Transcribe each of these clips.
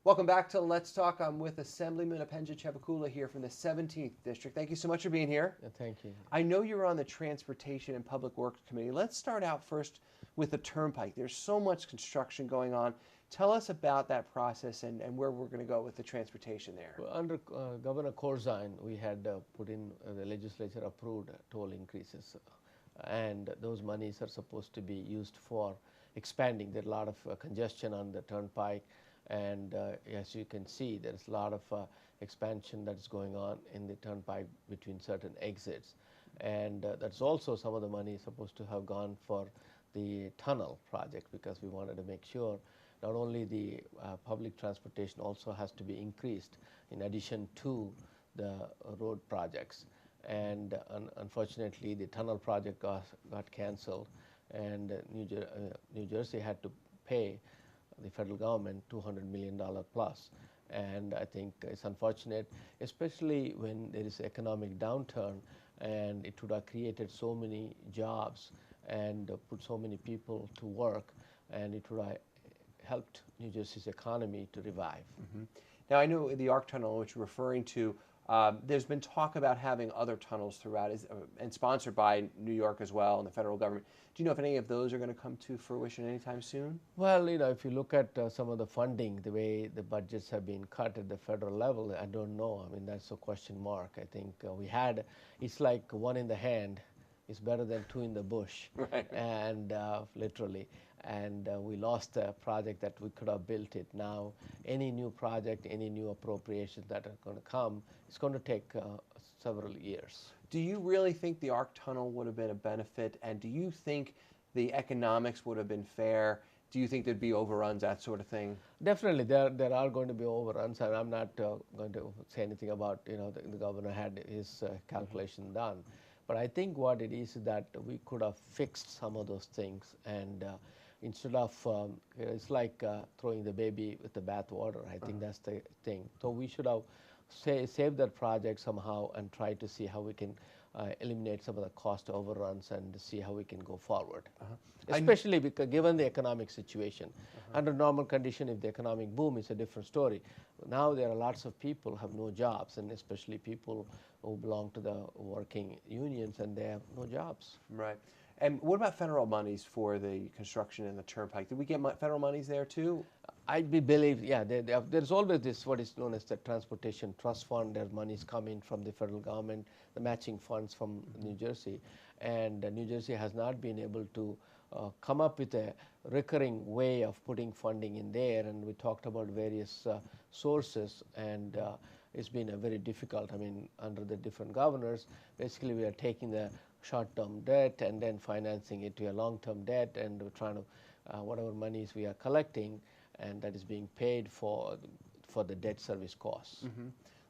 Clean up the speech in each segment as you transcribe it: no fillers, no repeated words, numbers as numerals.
Welcome back to Let's Talk. I'm with Assemblyman Upendra Chivukula here from the 17th District. Thank you so much for being here. Thank you. I know you're on the Transportation and Public Works Committee. Let's start out first with the Turnpike. There's so much construction going on. Tell us about that process and where we're going to go with the transportation there. Well, under Governor Corzine, we had put in the legislature approved toll increases, and those monies are supposed to be used for expanding. There's a lot of congestion on the Turnpike, and as you can see, there's a lot of expansion that's going on in the Turnpike between certain exits, and that's also some of the money is supposed to have gone for the tunnel project, because we wanted to make sure not only the public transportation also has to be increased in addition to the road projects. And unfortunately, the tunnel project got canceled, and New Jersey had to pay the federal government $200 million plus. And I think it's unfortunate, especially when there is economic downturn, and it would have created so many jobs and put so many people to work, and it would have helped New Jersey's economy to revive. Now, I know the ARC Tunnel, which you're referring to, there's been talk about having other tunnels throughout, and sponsored by New York as well and the federal government. Do you know if any of those are going to come to fruition anytime soon? Well, if you look at some of the funding, the way the budgets have been cut at the federal level, I don't know. I mean, that's a question mark. I think it's like one in the hand is better than two in the bush, Right. and literally. And we lost a project that we could have built it. Now, any new project, any new appropriations that are going to come, it's going to take several years. Do you really think the ARC Tunnel would have been a benefit, and do you think the economics would have been fair? Do you think there'd be overruns, that sort of thing? Definitely, there are going to be overruns, and I'm not going to say anything about, the governor had his calculation done. But I think what it is that we could have fixed some of those things, and instead of, it's like throwing the baby with the bathwater. I think that's the thing. So we should have saved that project somehow and try to see how we can eliminate some of the cost overruns and see how we can go forward. Especially because given the economic situation. Under normal condition, if the economic boom is a different story. Now there are lots of people have no jobs, and especially people who belong to the working unions, and they have no jobs. Right. And what about federal monies for the construction and the Turnpike? Did we get federal monies there too? I believe, yeah, there's always this, what is known as the Transportation Trust Fund. There's monies coming from the federal government, the matching funds from New Jersey. And New Jersey has not been able to come up with a recurring way of putting funding in there. And we talked about various sources, and it's been a very difficult. I mean, under the different governors, basically we are taking the short-term debt and then financing it to a long-term debt, and we're trying to, whatever monies we are collecting, and that is being paid for the debt service costs.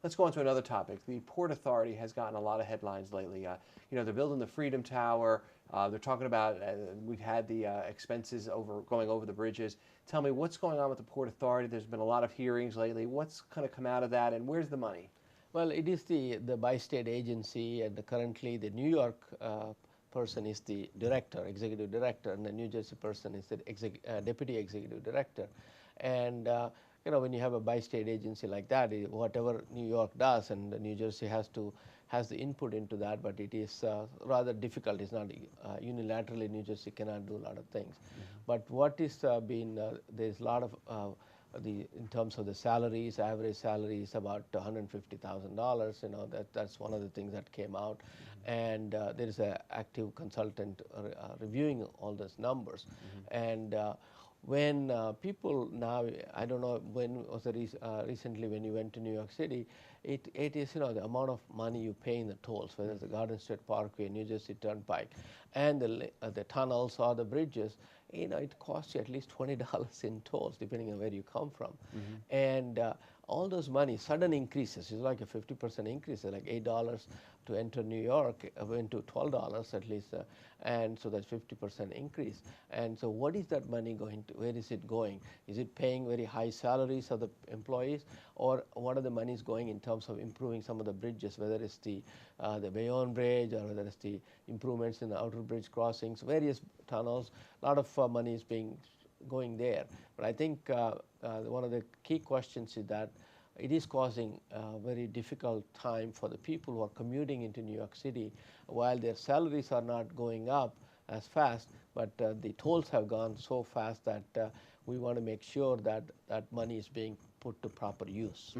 Let's go on to another topic. The Port Authority has gotten a lot of headlines lately. They're building the Freedom Tower. They're talking about, we've had the expenses going over the bridges. Tell me, what's going on with the Port Authority? There's been a lot of hearings lately. What's kind of come out of that, and where's the money? Well, it is the bi-state agency, and currently the New York person is the director, executive director, and the New Jersey person is the deputy executive director. And when you have a bi-state agency like that, whatever New York does, and New Jersey has the input into that, but it is rather difficult. It's not unilaterally. New Jersey cannot do a lot of things. But what is there's a lot of in terms of the salaries, average salary is about $150,000. That's one of the things that came out, and there is an active consultant reviewing all those numbers. And when people now, I don't know when was the recently when you went to New York City, it is the amount of money you pay in the tolls, whether it's the Garden State Parkway, New Jersey Turnpike, and the tunnels or the bridges. It costs you at least $20 in tolls, depending on where you come from. And all those money, sudden increases, is like a 50% increase, like $8 to enter New York, went to $12 at least, and so that's 50% increase. And so what is that money going to, where is it going? Is it paying very high salaries of the employees, or what are the monies going in terms of improving some of the bridges, whether it's the Bayonne Bridge, or whether it's the improvements in the outer bridge crossings, various tunnels? A lot of money is being going there. But I think one of the key questions is that it is causing a very difficult time for the people who are commuting into New York City. While their salaries are not going up as fast, but the tolls have gone so fast that we want to make sure that that money is being put to proper use.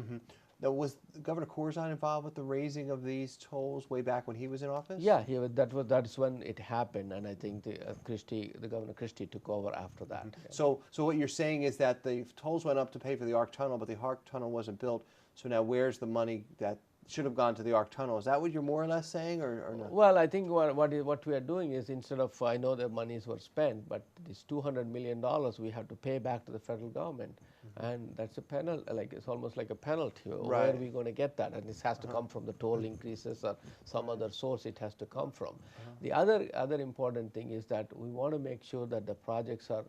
Now, was Governor Corzine involved with the raising of these tolls way back when he was in office? Yeah, that's when it happened, and I think the Governor Christie took over after that. So what you're saying is that the tolls went up to pay for the Arc Tunnel, but the Arc Tunnel wasn't built. So now where's the money that should have gone to the Arc Tunnel? Is that what you're more or less saying, or not? Well, I think what we are doing is, instead of, I know the monies were spent, but this $200 million we have to pay back to the federal government. And that's a penalty, like it's almost like a penalty. Where are we going to get that? And this has to come from the toll increases or some other source it has to come from. The other important thing is that we want to make sure that the projects are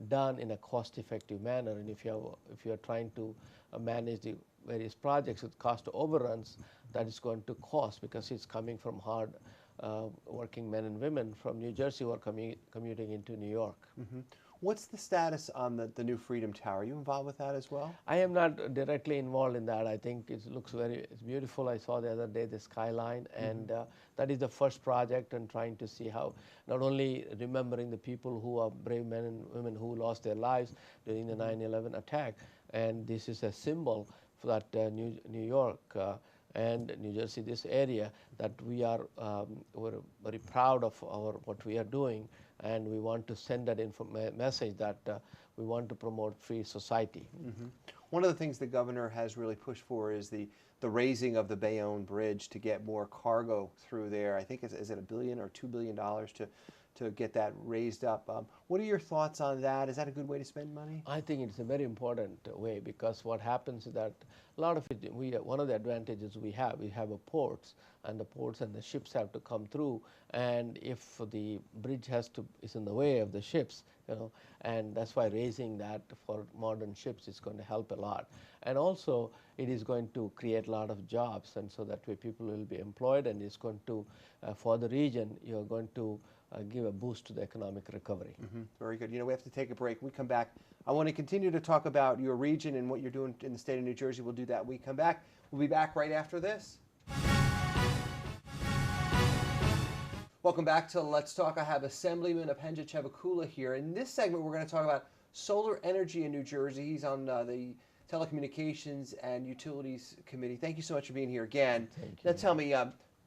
done in a cost-effective manner. And if you're trying to manage the various projects with cost overruns, that is going to cost, because it's coming from hard working men and women from New Jersey who are commuting into New York. What's the status on the new Freedom Tower? Are you involved with that as well? I am not directly involved in that. I think it looks it's beautiful. I saw the other day the skyline, and that is the first project, and trying to see how, not only remembering the people who are brave men and women who lost their lives during the 9/11 attack, and this is a symbol for that New York and New Jersey, this area, that we're very proud of what we are doing. And we want to send that message that we want to promote free society. One of the things the governor has really pushed for is the raising of the Bayonne Bridge to get more cargo through there. I think, is it $1 billion or $2 billion to get that raised up? What are your thoughts on that? Is that a good way to spend money? I think it's a very important way, because what happens is that a lot of it, one of the advantages we have a ports, and the ports and the ships have to come through, and if the bridge is in the way of the ships, and that's why raising that for modern ships is going to help a lot. And also it is going to create a lot of jobs, and so that way people will be employed, and it's going to, for the region, you're going to give a boost to the economic recovery. Very good. We have to take a break. When we come back, I want to continue to talk about your region and what you're doing in the state of New Jersey. We'll do that when we come back. We'll be back right after this. Welcome back to Let's Talk. I have Assemblyman Upendra Chivukula here. In this segment, we're going to talk about solar energy in New Jersey. He's on the Telecommunications and Utilities Committee. Thank you so much for being here again. Thank you. Now tell me,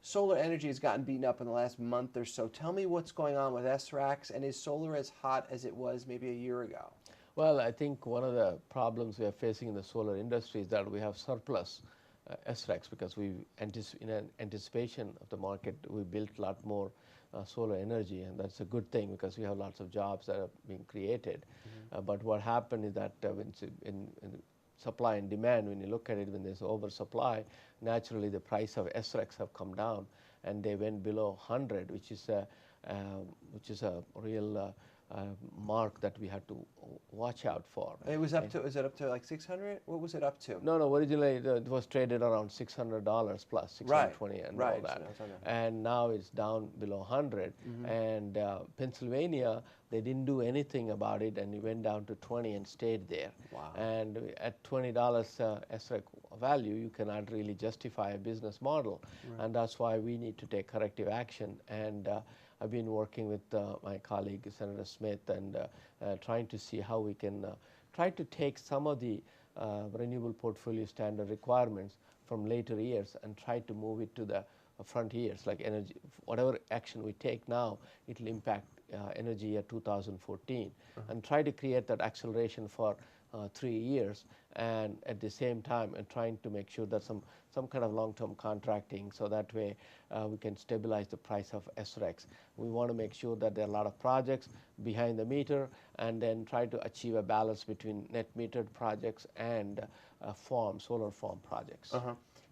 solar energy has gotten beaten up in the last month or so. Tell me what's going on with SRACs, and is solar as hot as it was maybe a year ago? Well, I think one of the problems we are facing in the solar industry is that we have surplus SRACs, because in anticipation of the market, we built a lot more solar energy, and that's a good thing, because we have lots of jobs that are being created. But what happened is that in supply and demand, when you look at it, when there's oversupply, naturally the price of SRACs have come down, and they went below 100, which is a real mark that we had to watch out for. It was up to, is it up to like 600? What was it up to? No, originally it was traded around $600 plus, 620 and all that. And now it's down below 100. And Pennsylvania, they didn't do anything about it, and it went down to 20 and stayed there. Wow. And at $20 SRAC value, you cannot really justify a business model. And that's why we need to take corrective action. And I've been working with my colleague, Senator Smith, and trying to see how we can try to take some of the renewable portfolio standard requirements from later years and try to move it to the front years, like energy. Whatever action we take now, it will impact energy year 2014, and try to create that acceleration for 3 years, and at the same time and trying to make sure that some kind of long-term contracting, so that way we can stabilize the price of SRECs. We want to make sure that there are a lot of projects behind the meter, and then try to achieve a balance between net metered projects and solar farm projects.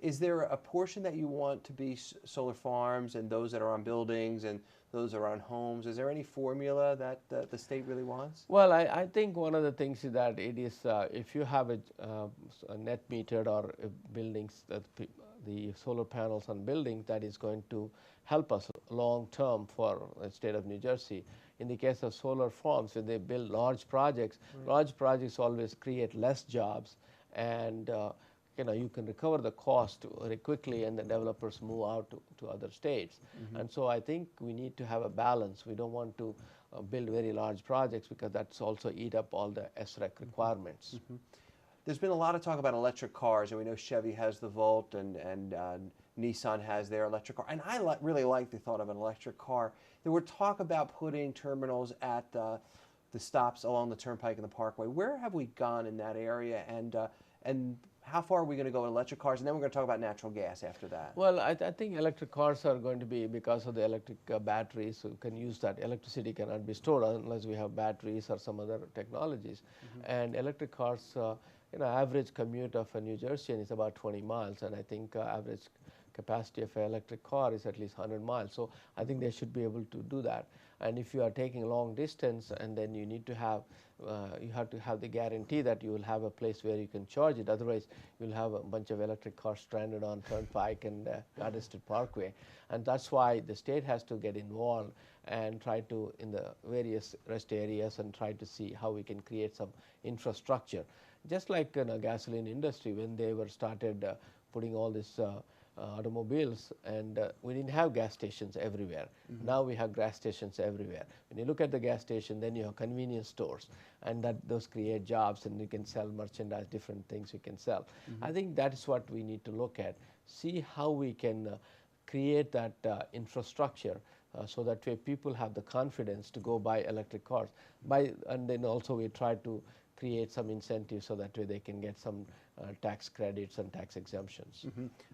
Is there a portion that you want to be solar farms, and those that are on buildings and those that are on homes? Is there any formula that the state really wants? Well, I think one of the things is that it is, if you have a net metered or buildings, the solar panels on buildings, that is going to help us long term for the state of New Jersey. in the case of solar farms, when they build large projects, always create less jobs, and you can recover the cost very quickly, and the developers move out to other states. And so I think we need to have a balance. We don't want to build very large projects, because that's also eat up all the SREC requirements. There's been a lot of talk about electric cars, and we know Chevy has the Volt, and Nissan has their electric car. And I really like the thought of an electric car. There were talk about putting terminals at the stops along the Turnpike and the Parkway. Where have we gone in that area, and how far are we going to go with electric cars? And then we're going to talk about natural gas after that. Well, I think electric cars are going to be, because of the electric batteries, so you can use that. Electricity cannot be stored unless we have batteries or some other technologies. And electric cars, average commute of a New Jerseyan is about 20 miles, and I think average capacity of an electric car is at least 100 miles. So I think they should be able to do that. And if you are taking long distance, and then you need to have, you have to have the guarantee that you will have a place where you can charge it. Otherwise, you'll have a bunch of electric cars stranded on Turnpike and Garden State Parkway. And that's why the state has to get involved and try to, in the various rest areas, and try to see how we can create some infrastructure. Just like in the gasoline industry, when they were started putting all this automobiles, and we didn't have gas stations everywhere. Now we have gas stations everywhere. When you look at the gas station, then you have convenience stores, and those create jobs, and you can sell merchandise, different things you can sell. I think that is what we need to look at, see how we can create that infrastructure, so that way people have the confidence to go buy electric cars. And then also we try to create some incentives, so that way they can get some tax credits and tax exemptions.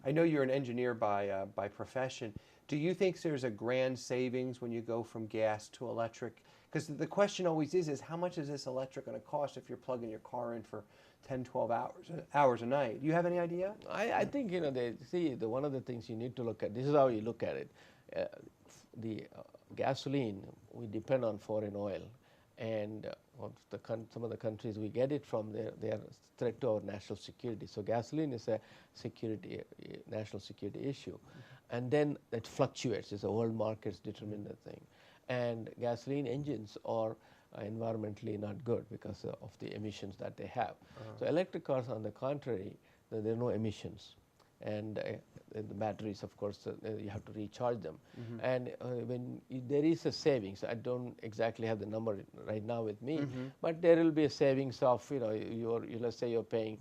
I know you're an engineer by profession. Do you think there's a grand savings when you go from gas to electric? Because the question always is how much is this electric going to cost if you're plugging your car in for 10, 12 hours a night? Do you have any idea? I think, one of the things you need to look at, this is how you look at it. The gasoline, we depend on foreign oil, and some of the countries we get it from, they are a threat to our national security. So gasoline is a national security issue. And then it fluctuates. It's the world markets determine the thing. And gasoline engines are environmentally not good because of the emissions that they have. So electric cars, on the contrary, there are no emissions. And the batteries, of course, you have to recharge them. And when there is a savings, I don't exactly have the number right now with me, but there will be a savings of, let's say you're paying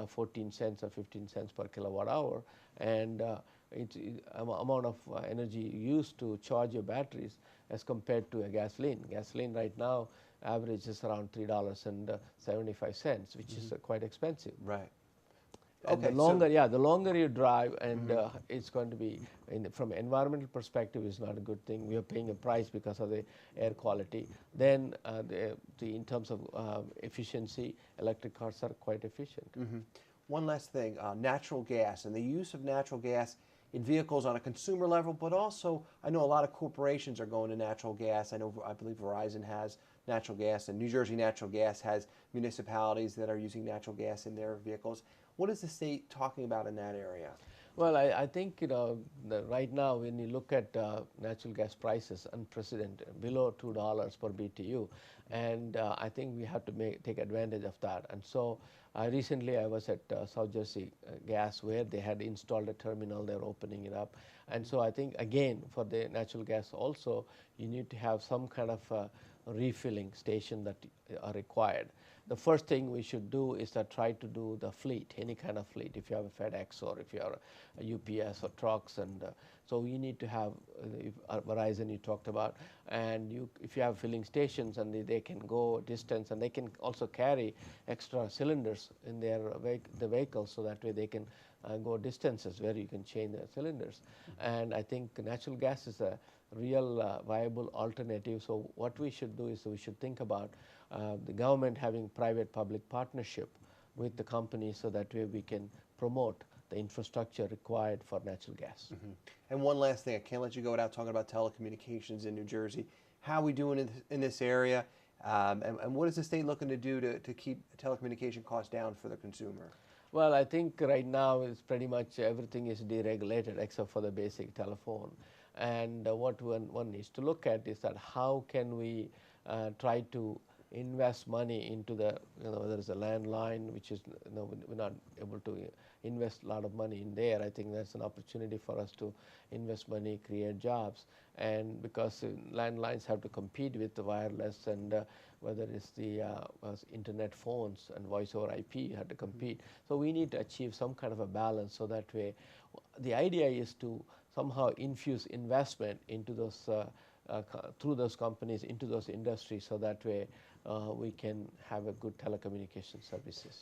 14 cents or 15 cents per kilowatt hour, and it's amount of energy used to charge your batteries as compared to a gasoline. Gasoline right now averages around $3.75, which is quite expensive. Right. And okay, the longer you drive, and it's going to be, from an environmental perspective, is not a good thing. We are paying a price because of the air quality. Then, in terms of efficiency, electric cars are quite efficient. One last thing, natural gas and the use of natural gas in vehicles on a consumer level, but also I know a lot of corporations are going to natural gas. I believe Verizon has natural gas, and New Jersey Natural Gas has municipalities that are using natural gas in their vehicles. What is the state talking about in that area? Well, I think that right now, when you look at natural gas prices, unprecedented, below $2 per BTU, and I think we have to take advantage of that. And so recently I was at South Jersey Gas, where they had installed a terminal. They're opening it up. And so I think, again, for the natural gas also, you need to have some kind of refilling station that are required. The first thing we should do is to try to do the fleet, any kind of fleet. If you have a FedEx, or if you are a UPS or trucks, and so you need to have Verizon you talked about, and if you have filling stations, and they can go distance, and they can also carry extra cylinders in their the vehicles, so that way they can go distances where you can change the cylinders. And I think natural gas is a real viable alternative. So what we should do is we should think about the government having private-public partnership with the companies, so that way we can promote the infrastructure required for natural gas. And one last thing, I can't let you go without talking about telecommunications in New Jersey. How are we doing in this area, and what is the state looking to do to keep telecommunication costs down for the consumer? Well, I think right now it's pretty much everything is deregulated except for the basic telephone. And what one needs to look at is that how can we try to invest money into the, whether it's a landline, which is, we're not able to invest a lot of money in there. I think that's an opportunity for us to invest money, create jobs. And because landlines have to compete with the wireless, and whether it's the internet phones and voice over IP have to compete. So we need to achieve some kind of a balance, so that way the idea is to somehow infuse investment into those through those companies into those industries, so that way we can have a good telecommunication services.